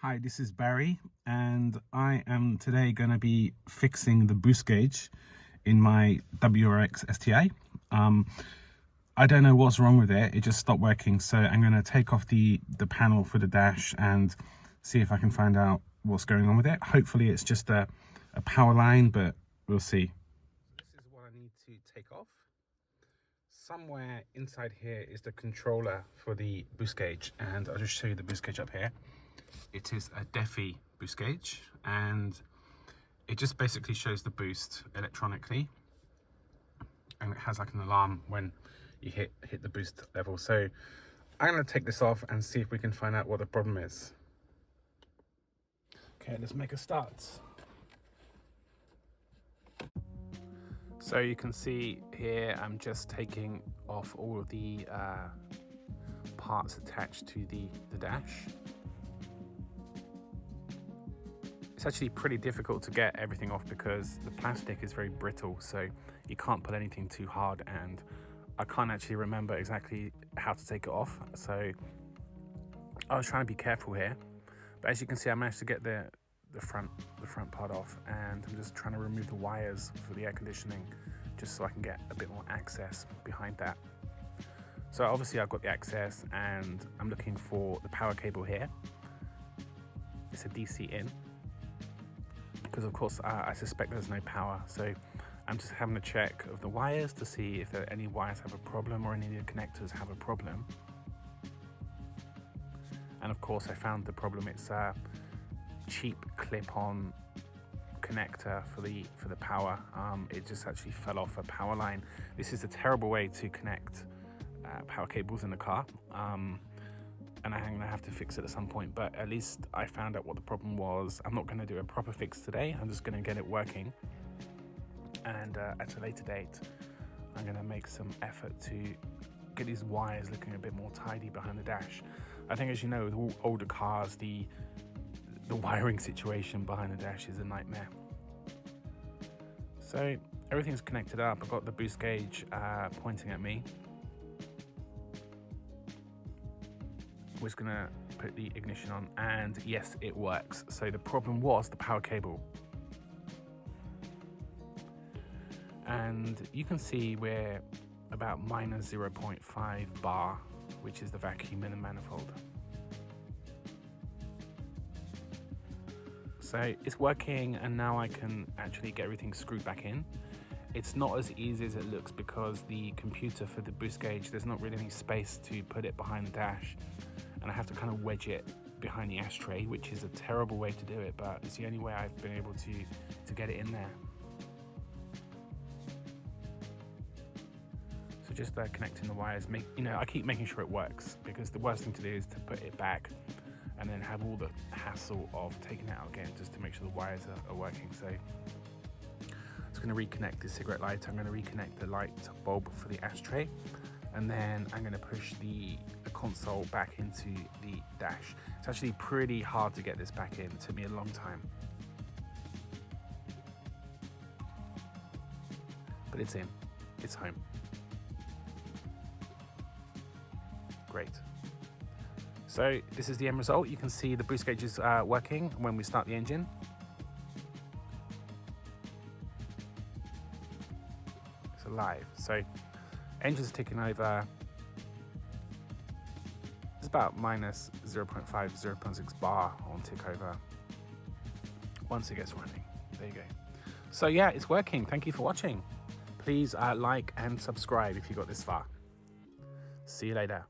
Hi, this is Barry, and I am today going to be fixing the boost gauge in my WRX STI. I don't know what's wrong with it, it just stopped working, so I'm going to take off the panel for the dash and see if I can find out what's going on with it. Hopefully it's just a power line, but we'll see. This is what I need to take off. Somewhere inside here is the controller for the boost gauge, and I'll just show you the boost gauge up here. It is a Defi boost gauge, and it just basically shows the boost electronically, and it has like an alarm when you hit the boost level. So I'm going to take this off and see if we can find out what the problem is. Okay, let's make a start. So you can see here I'm just taking off all of the parts attached to the dash. It's actually pretty difficult to get everything off because the plastic is very brittle, so you can't put anything too hard, and I can't actually remember exactly how to take it off. So I was trying to be careful here, but as you can see I managed to get the front part off, and I'm just trying to remove the wires for the air conditioning just so I can get a bit more access behind that. So obviously I've got the access, and I'm looking for the power cable here. It's a DC in, because of course I suspect there's no power, so I'm just having a check of the wires to see if any wires have a problem or any of the connectors have a problem. And of course I found the problem. It's a cheap clip-on connector for the power. It just actually fell off a power line. This is a terrible way to connect power cables in the car, and I'm going to have to fix it at some point, but at least I found out what the problem was. I'm not going to do a proper fix today, I'm just going to get it working, and at a later date I'm going to make some effort to get these wires looking a bit more tidy behind the dash. I think, as you know, with all older cars, the wiring situation behind the dash is a nightmare. So everything's connected up. I've got the boost gauge pointing at me. We're just gonna put the ignition on, and yes, it works. So the problem was the power cable. And you can see we're about minus 0.5 bar, which is the vacuum in the manifold. So it's working, and now I can actually get everything screwed back in. It's not as easy as it looks because the computer for the boost gauge, there's not really any space to put it behind the dash, and I have to kind of wedge it behind the ashtray, which is a terrible way to do it, but it's the only way I've been able to get it in there. So just connecting the wires, I keep making sure it works, because the worst thing to do is to put it back and then have all the hassle of taking it out again just to make sure the wires are working. So I'm just going to reconnect the cigarette lighter. I'm going to reconnect the light bulb for the ashtray, and then I'm going to push the console back into the dash. It's actually pretty hard to get this back in. It took me a long time, but it's in. It's home. Great. So this is the end result. You can see the boost gauge is working when we start the engine. It's alive. So engine's ticking over. It's about minus 0.5, 0.6 bar on tick over once it gets running. There you go. So yeah, it's working. Thank you for watching. Please like and subscribe if you got this far. See you later.